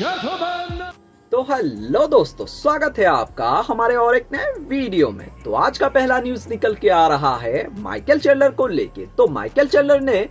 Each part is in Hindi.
तो हेलो दोस्तों, स्वागत है आपका हमारे और एक नए वीडियो में। तो आज का पहला न्यूज निकल के आ रहा है माइकल चैंडलर को लेके। तो माइकल चैंडलर ने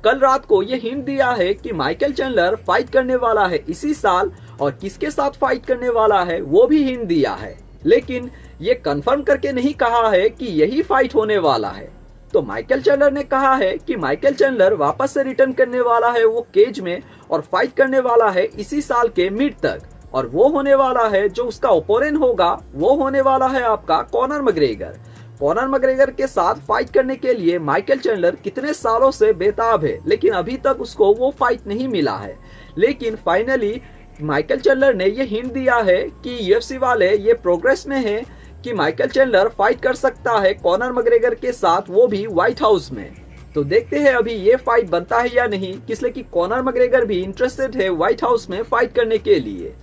कल रात को ये हिंट दिया है कि माइकल चैंडलर फाइट करने वाला है इसी साल, और किसके साथ फाइट करने वाला है वो भी हिंट दिया है, लेकिन ये कंफर्म करके नहीं कहा है कि यही फाइट होने वाला है। तो माइकल चैंडलर ने कहा है कि माइकल चैंडलर वापस से रिटर्न करने वाला है वो केज में, और फाइट करने वाला है इसी साल के मिड तक, और वो होने वाला है जो उसका ओपोनेंट होगा वो होने वाला है आपका कॉनर मैग्रेगर। कॉनर मैग्रेगर के साथ फाइट करने के लिए माइकल चैंडलर कितने सालों से बेताब है, लेकिन अभी तक उसको वो फाइट नहीं मिला है। लेकिन फाइनली माइकल चैंडलर ने ये हिंट दिया है कि यूएफसी वाले ये प्रोग्रेस में है कि माइकल चैंडलर फाइट कर सकता है कॉनर मैग्रेगर के साथ, वो भी व्हाइट हाउस में। तो देखते हैं अभी ये फाइट बनता है या नहीं, इसलिए कि कॉनर मैग्रेगर भी इंटरेस्टेड है व्हाइट हाउस में फाइट करने के लिए,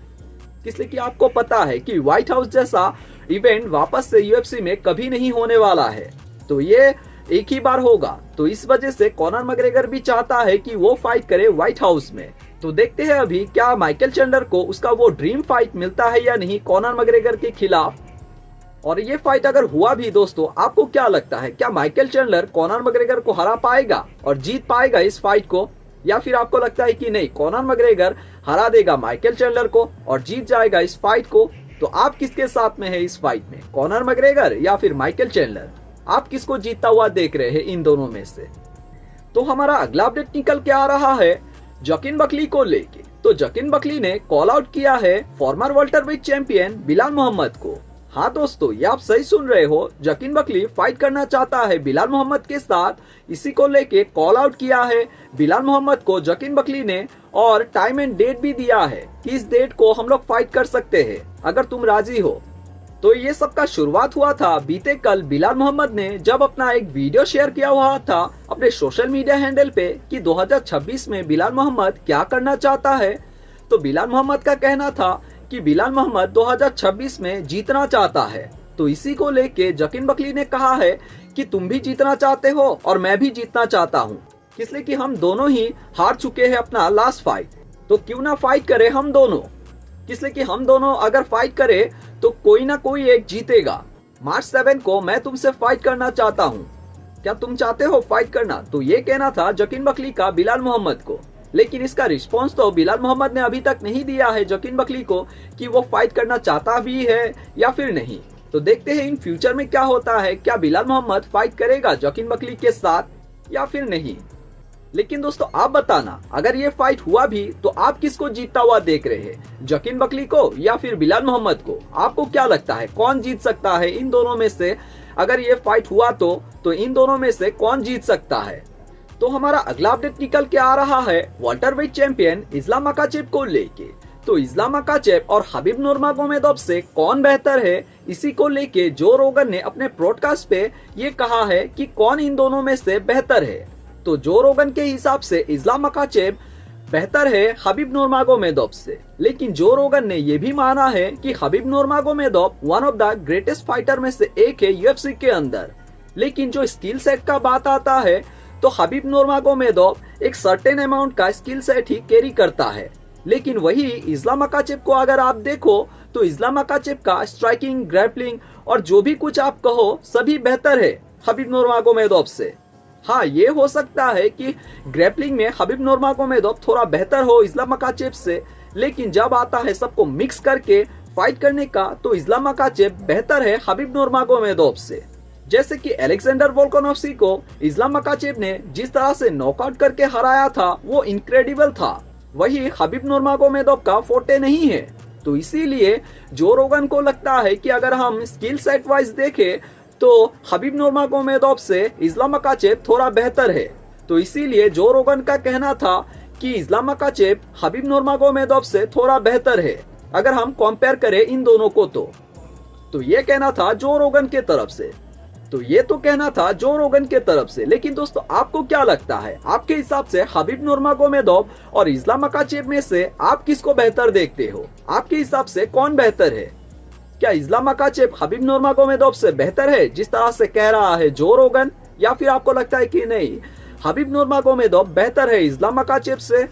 इसलिए कि आपको पता है कि व्हाइट हाउस जैसा इवेंट वापस से यूएफसी में कभी नहीं होने वाला है, तो ये एक ही बार होगा। तो इस वजह से कॉनर मैग्रेगर भी चाहता है कि वो फाइट करे व्हाइट हाउस में। तो देखते हैं अभी क्या माइकल चैंडलर को उसका वो ड्रीम फाइट मिलता है या नहीं कॉनर मैग्रेगर के खिलाफ। और ये फाइट अगर हुआ भी दोस्तों, आपको क्या लगता है, क्या माइकल चैंडलर कॉनर मैग्रेगर को हरा पाएगा और जीत पाएगा इस फाइट को, या फिर आपको लगता है कि नहीं कॉनर मैग्रेगर हरा देगा माइकल चैंडलर को और जीत जाएगा इस फाइट को। तो आप किसके साथ में है इस फाइट में, कॉनर मैग्रेगर या फिर माइकल चैंडलर? आप किसको जीतता हुआ देख रहे हैं इन दोनों में से? तो हमारा अगला अपडेट निकल के आ रहा है जकीन बकली को लेके। तो जकीन बकली ने कॉल आउट किया है former welterweight champion Belal Muhammad को। हाँ दोस्तों, ये आप सही सुन रहे हो, जकीन बकली फाइट करना चाहता है बिलाल मोहम्मद के साथ। इसी को लेके कॉल आउट किया है बिलाल मोहम्मद को जकीन बकली ने, और टाइम एंड डेट भी दिया है कि इस डेट को हम लोग फाइट कर सकते हैं अगर तुम राजी हो। तो ये सब का शुरुआत हुआ था बीते कल बिलाल मोहम्मद ने जब अपना एक वीडियो शेयर किया हुआ था अपने सोशल मीडिया हैंडल पे कि 2026 में बिलाल मोहम्मद क्या करना चाहता है। तो बिलाल मोहम्मद का कहना था कि बिलाल मोहम्मद 2026 में जीतना चाहता है। तो इसी को लेके जकीन बकली ने कहा है कि तुम भी जीतना चाहते हो और मैं भी जीतना चाहता हूँ, इसलिए कि हम दोनों ही हार चुके हैं अपना लास्ट फाइट, तो क्यों ना फाइट करें हम दोनों। इसलिए कि हम दोनों अगर फाइट करें तो कोई ना कोई एक जीतेगा। मार्च 7 को मैं तुमसे फाइट करना चाहता हूँ, क्या तुम चाहते हो फाइट करना? तो ये कहना था जकीन बकली का बिलाल मोहम्मद को। लेकिन इसका रिस्पांस तो बिलाल मोहम्मद ने अभी तक नहीं दिया है जकीन बकली को कि वो फाइट करना चाहता भी है या फिर नहीं। तो देखते हैं इन फ्यूचर में क्या होता है, क्या बिलाल मोहम्मद फाइट करेगा जकीन बकली के साथ या फिर नहीं। लेकिन दोस्तों आप बताना, अगर ये फाइट हुआ भी तो आप किसको जीतता हुआ देख रहे हैं, जकीन बकली को या फिर बिलाल मोहम्मद को? आपको क्या लगता है कौन जीत सकता है इन दोनों में से? अगर ये फाइट हुआ तो इन दोनों में से कौन जीत सकता है? तो हमारा अगला अपडेट निकल के आ रहा है वेल्टरवेट चैंपियन इस्लाम मकाचेव को लेके। तो इस्लाम मकाचेव और हबीब नूरमागोमेदोव से कौन बेहतर है, इसी को लेके जो रोगन ने अपने ब्रॉडकास्ट पे ये कहा है कि कौन इन दोनों में से बेहतर है। तो जो रोगन के हिसाब से इस्लाम मकाचेव बेहतर है हबीब नूरमागोमेदोव से, लेकिन जो रोगन ने ये भी माना है कि Khabib Nurmagomedov one of the greatest fighter में से एक है यूएफसी के अंदर। लेकिन जो स्किल सेट का बात आता है तो हबीब नूरमागोमेदोव एक सर्टेन अमाउंट का स्किल सेट ही कैरी करता है। लेकिन वही इस्लाम मकाचेव को अगर आप देखो तो इस्लाम मकाचेव का स्ट्राइकिंग, ग्रैपलिंग और जो भी कुछ आप कहो सभी बेहतर है हबीब नूरमागोमेदोव से। हाँ, ये हो सकता है कि ग्रैपलिंग में हबीब नूरमागोमेदोव थोड़ा बेहतर हो इस्लाम मकाचेव से, लेकिन जब आता है सबको मिक्स करके फाइट करने का तो इस्लाम मकाचेव बेहतर है हबीब नूरमागोमेदोव से। जैसे कि अलेक्जेंडर वोल्कानोव्स्की को इस्लाम मकाचेव ने जिस तरह से नॉकआउट करके हराया था वो इनक्रेडिबल था, वही हबीब नूरमागोमेदोव का फोटे नहीं है। तो इसीलिए जो रोगन को लगता है कि अगर हम स्किल सेट वाइज देखें तो हबीब नूरमागोमेदोव से इस्लाम मकाचेव थोड़ा बेहतर है। तो इसीलिए जो रोगन का कहना था कि इस्लाम मकाचेव हबीब नूरमागोमेदोव से थोड़ा बेहतर है अगर हम कंपेयर करें इन दोनों को। तो ये कहना था जो रोगन के तरफ से। तो ये तो कहना था जो रोगन के तरफ से। लेकिन दोस्तों आपको क्या लगता है, आपके हिसाब से हबीब नूरमागोमेदोव और इस्लाम मकाचेव में से आप किसको बेहतर देखते हो? आपके हिसाब से कौन बेहतर है? क्या इस्लाम मकाचेव हबीब नूरमागोमेदोव से बेहतर है जिस तरह से कह रहा है जो रोगन, या फिर आपको लगता है कि नहीं हबीब नूरमागोमेदोव बेहतर है इस्लाम मकाचेव से?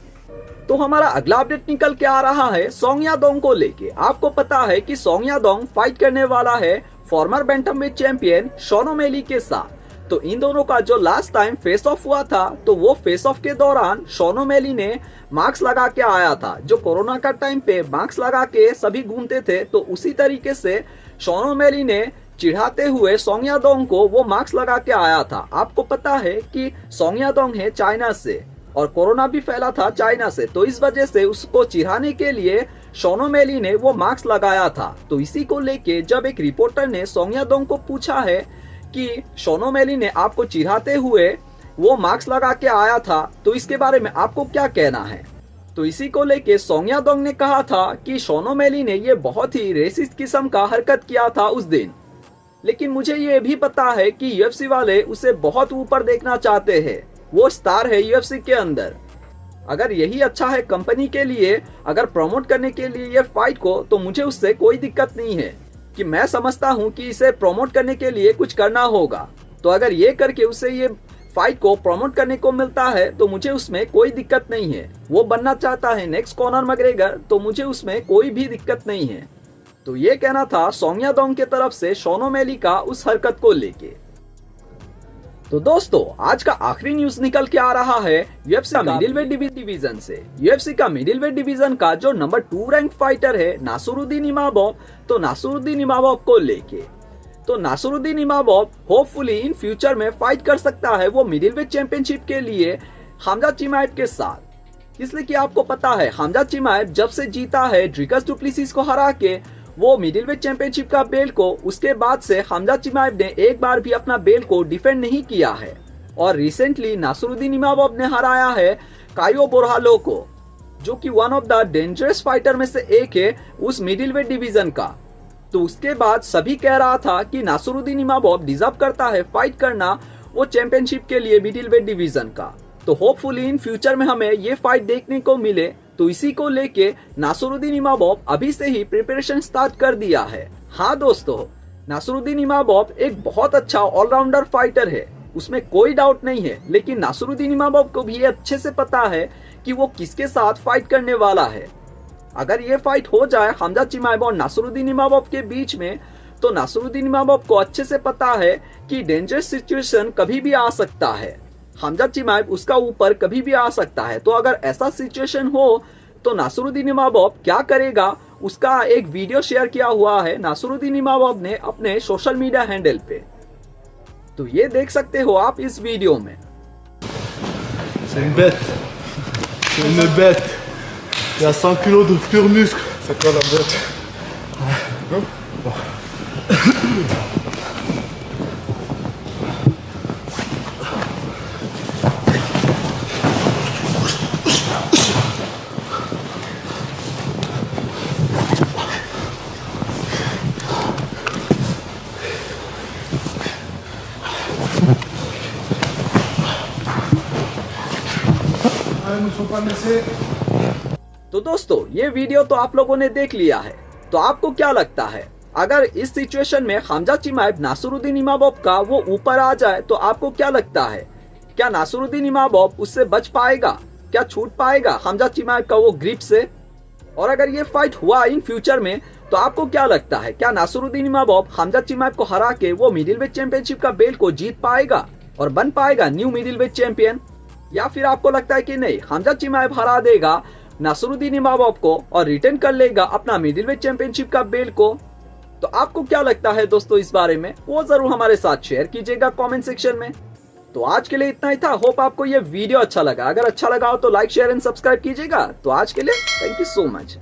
तो हमारा अगला अपडेट निकल के आ रहा है सोंग यादोंग को लेके। आपको पता है कि सोंग यादोंग फाइट करने वाला है former bantamweight champion Sean O'Malley के साथ। तो इन दोनों का जो लास्ट टाइम फेस ऑफ हुआ था, तो वो फेस ऑफ के दौरान शॉन ओमेली ने मास्क लगा के आया था। जो कोरोना का टाइम पे मास्क लगा के सभी घूमते थे, तो उसी तरीके से शॉन ओमेली ने चिढ़ाते हुए सोंग यादोंग को वो मास्क लगा के आया था। आपको पता है कि सोंग यादोंग है चाइना से और कोरोना भी फैला था चाइना से, तो इस वजह से उसको चिढ़ाने के लिए शॉन ओमेली ने वो मास्क लगाया था। तो इसी को लेके जब एक रिपोर्टर ने सोंग यादोंग को पूछा है कि शॉन ओमेली ने आपको चिढ़ाते हुए वो मास्क लगा के आया था, तो इसके बारे में आपको क्या कहना है। तो इसी को लेके सोंग यादोंग ने कहा था कि शॉन ओमेली ने ये बहुत ही रेसिस्ट किस्म का हरकत किया था उस दिन, लेकिन मुझे ये भी पता है कि यूएफसी वाले उसे बहुत ऊपर देखना चाहते हैं। वो स्टार है यूएफसी के अंदर। अगर यही अच्छा है कंपनी के लिए, अगर प्रमोट करने के लिए ये फाइट को, तो मुझे उससे कोई दिक्कत नहीं है। कि मैं समझता हूँ कि इसे प्रमोट करने के लिए कुछ करना होगा, तो अगर ये करके उसे ये फाइट को प्रमोट करने को मिलता है तो मुझे उसमें कोई दिक्कत नहीं है। वो बनना चाहता है नेक्स्ट कॉनर मैकग्रेगर, तो मुझे उसमें कोई भी दिक्कत नहीं है। तो ये कहना था सोंग यादोंग के तरफ से शॉन ओमेली का उस हरकत को लेके। तो दोस्तों, आज का आखिरी न्यूज निकल के आ रहा है यूएफसी का मिडिलवेट डिवीजन से। यूएफसी का मिडिलवेट डिवीजन का जो नंबर 2 रैंक फाइटर है नासरुद्दीन इमामोव, तो नासरुद्दीन इमामोव को लेके, तो नासरुद्दीन इमामोव होपफुली इन फ्यूचर में फाइट कर सकता है वो मिडिलवेट चैंपियनशिप के लिए हमजा चिमाएव के साथ। इसलिए कि आपको पता है हमजा चिमाएव जब से जीता है ड्रिकस डुप्लेसिस को हरा के वो मिडिलवेट चैंपियनशिप का बेल्ट को, उसके बाद से हमजा चिमाएव ने एक बार भी अपना बेल्ट को डिफेंड नहीं किया है। और रिसेंटली नासरुद्दीन इमामोव ने हराया है कायो बोरहालो को, जो कि one of the dangerous fighter में से एक है उस मिडिलवेट डिवीजन का। तो उसके बाद सभी कह रहा था कि नासरुद्दीन इमामोव डिजर्व करता है फाइट करना वो चैंपियनशिप के लिए मिडिलवेट डिवीजन का। तो होपफुली इन फ्यूचर में हमें ये फाइट देखने को मिले। तो इसी को लेके नासरुद्दीन इमामोव अभी से ही प्रिपरेशन स्टार्ट कर दिया है। हाँ दोस्तों, नासरुद्दीन इमामोव एक बहुत अच्छा ऑलराउंडर फाइटर है, उसमें कोई डाउट नहीं है। लेकिन नासरुद्दीन इमामोव को भी ये अच्छे से पता है कि वो किसके साथ फाइट करने वाला है। अगर ये फाइट हो जाए हमजा चिमाएव और नासरुद्दीन इमामोव के बीच में, तो नासरुद्दीन इमामोव को अच्छे से पता है कि डेंजरस सिचुएशन कभी भी आ सकता है। हमजा चिमाएव उसका ऊपर कभी भी आ सकता है। तो अगर ऐसा सिचुएशन हो तो नासरुद्दीन इमामोव क्या करेगा, उसका एक वीडियो शेयर किया हुआ है नासरुद्दीन इमामोव ने अपने सोशल मीडिया हैंडल पे। तो ये देख सकते हो आप इस वीडियो में। C'est une bête. C'est une bête. Il y a 100 kilos de pur muscle. C'est quoi la bête? तो दोस्तों, ये वीडियो तो आप लोगों ने देख लिया है। तो आपको क्या लगता है, अगर इस सिचुएशन में हमजा चिमाएव नासरुद्दीन इमामोव का वो ऊपर आ जाए, तो आपको क्या लगता है, क्या नासरुद्दीन इमामोव उससे बच पाएगा, क्या छूट पाएगा हमजा चिमाएव का वो ग्रिप से? और अगर ये फाइट हुआ इन फ्यूचर में, तो आपको क्या लगता है, क्या नासरुद्दीन इमामोव हमजा चिमाएव को हरा के वो मिडिलवेट चैंपियनशिप का बेल्ट को जीत पाएगा और बन पाएगा न्यू मिडिलवेट चैंपियन? या फिर आपको लगता है कि नहीं, हमजा चिमाएव हरा देगा नासरुद्दीन इमामोव को और रिटेन कर लेगा अपना मिडिलवेट चैंपियनशिप का बेल्ट को? तो आपको क्या लगता है दोस्तों इस बारे में, वो जरूर हमारे साथ शेयर कीजिएगा कमेंट सेक्शन में। तो आज के लिए इतना ही था। होप आपको ये वीडियो अच्छा लगा। अगर अच्छा लगा हो तो लाइक शेयर एंड सब्सक्राइब कीजिएगा। तो आज के लिए थैंक यू सो मच।